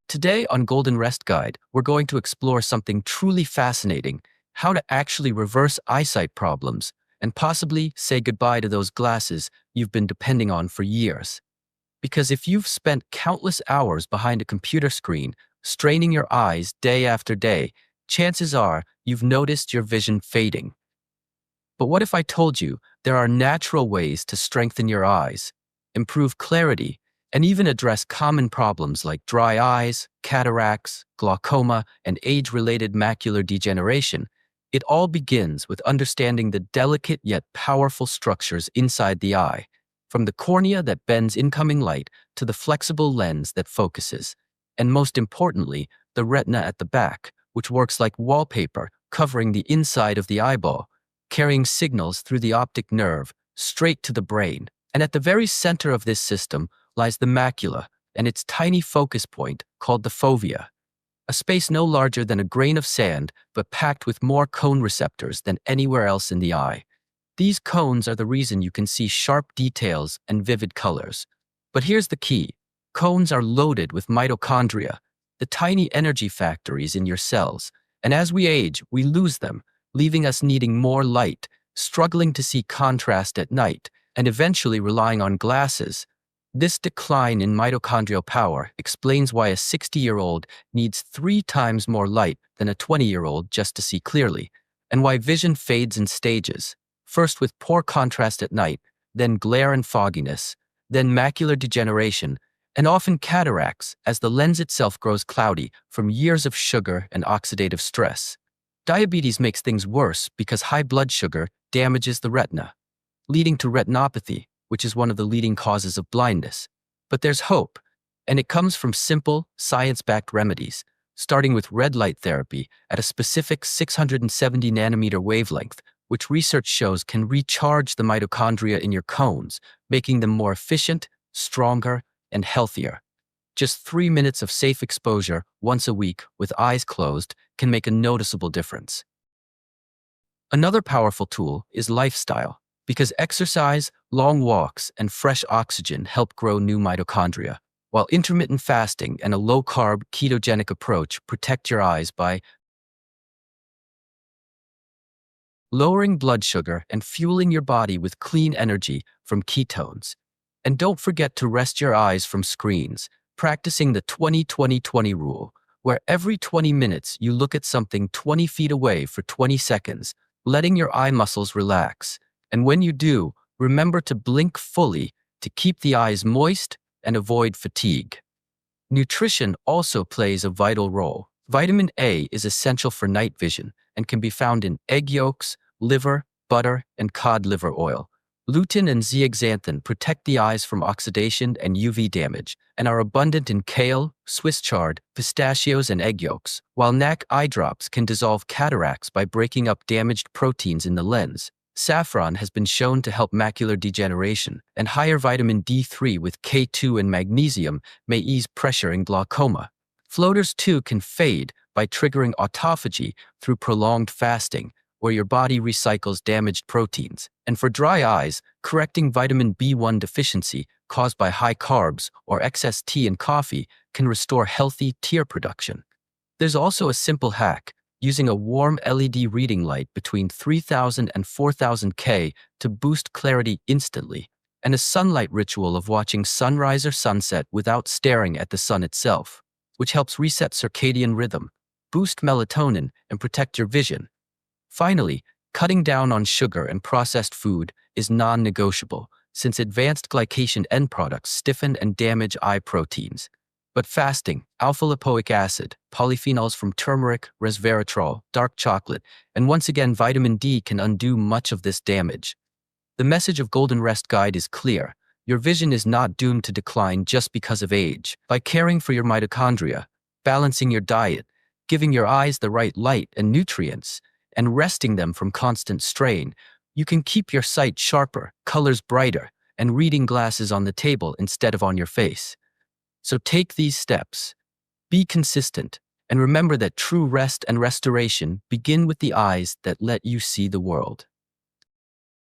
Today on Golden Rest Guide, we're going to explore something truly fascinating: how to actually reverse eyesight problems and possibly say goodbye to those glasses you've been depending on for years. Because if you've spent countless hours behind a computer screen, straining your eyes day after day, chances are you've noticed your vision fading. But what if I told you there are natural ways to strengthen your eyes, improve clarity, and even address common problems like dry eyes, cataracts, glaucoma, and age-related macular degeneration? It all begins with understanding the delicate yet powerful structures inside the eye, from the cornea that bends incoming light to the flexible lens that focuses, and most importantly, the retina at the back, which works like wallpaper covering the inside of the eyeball, carrying signals through the optic nerve straight to the brain. And at the very center of this system lies the macula and its tiny focus point called the fovea, a space no larger than a grain of sand but packed with more cone receptors than anywhere else in the eye. These cones are the reason you can see sharp details and vivid colors. But here's the key: cones are loaded with mitochondria, the tiny energy factories in your cells, and as we age, we lose them, leaving us needing more light, struggling to see contrast at night, and eventually relying on glasses. This decline in mitochondrial power explains why a 60-year-old needs 3 times more light than a 20-year-old just to see clearly, and why vision fades in stages, first with poor contrast at night, then glare and fogginess, then macular degeneration, and often cataracts as the lens itself grows cloudy from years of sugar and oxidative stress. Diabetes makes things worse because high blood sugar damages the retina, leading to retinopathy, which is one of the leading causes of blindness. But there's hope, and it comes from simple, science-backed remedies, starting with red light therapy at a specific 670 nanometer wavelength, which research shows can recharge the mitochondria in your cones, making them more efficient, stronger, and healthier. Just 3 minutes of safe exposure once a week with eyes closed can make a noticeable difference. Another powerful tool is lifestyle, because exercise, long walks, and fresh oxygen help grow new mitochondria, while intermittent fasting and a low-carb, ketogenic approach protect your eyes by lowering blood sugar and fueling your body with clean energy from ketones. And don't forget to rest your eyes from screens, practicing the 20-20-20 rule, where every 20 minutes you look at something 20 feet away for 20 seconds, letting your eye muscles relax. And when you do, remember to blink fully to keep the eyes moist and avoid fatigue. Nutrition also plays a vital role. Vitamin A is essential for night vision and can be found in egg yolks, liver, butter, and cod liver oil. Lutein and zeaxanthin protect the eyes from oxidation and UV damage and are abundant in kale, Swiss chard, pistachios, and egg yolks, while NAC eye drops can dissolve cataracts by breaking up damaged proteins in the lens. Saffron has been shown to help macular degeneration, and higher vitamin D3 with K2 and magnesium may ease pressure in glaucoma. Floaters too can fade by triggering autophagy through prolonged fasting, where your body recycles damaged proteins. And for dry eyes, correcting vitamin B1 deficiency caused by high carbs or excess tea and coffee can restore healthy tear production. There's also a simple hack: using a warm LED reading light between 3000 and 4000 K to boost clarity instantly, and a sunlight ritual of watching sunrise or sunset without staring at the sun itself, which helps reset circadian rhythm, boost melatonin, and protect your vision. Finally, cutting down on sugar and processed food is non-negotiable, since advanced glycation end products stiffen and damage eye proteins. But fasting, alpha-lipoic acid, polyphenols from turmeric, resveratrol, dark chocolate, and once again vitamin D can undo much of this damage. The message of Golden Rest Guide is clear: your vision is not doomed to decline just because of age. By caring for your mitochondria, balancing your diet, giving your eyes the right light and nutrients, and resting them from constant strain, you can keep your sight sharper, colors brighter, and reading glasses on the table instead of on your face. So take these steps. Be consistent, and remember that true rest and restoration begin with the eyes that let you see the world.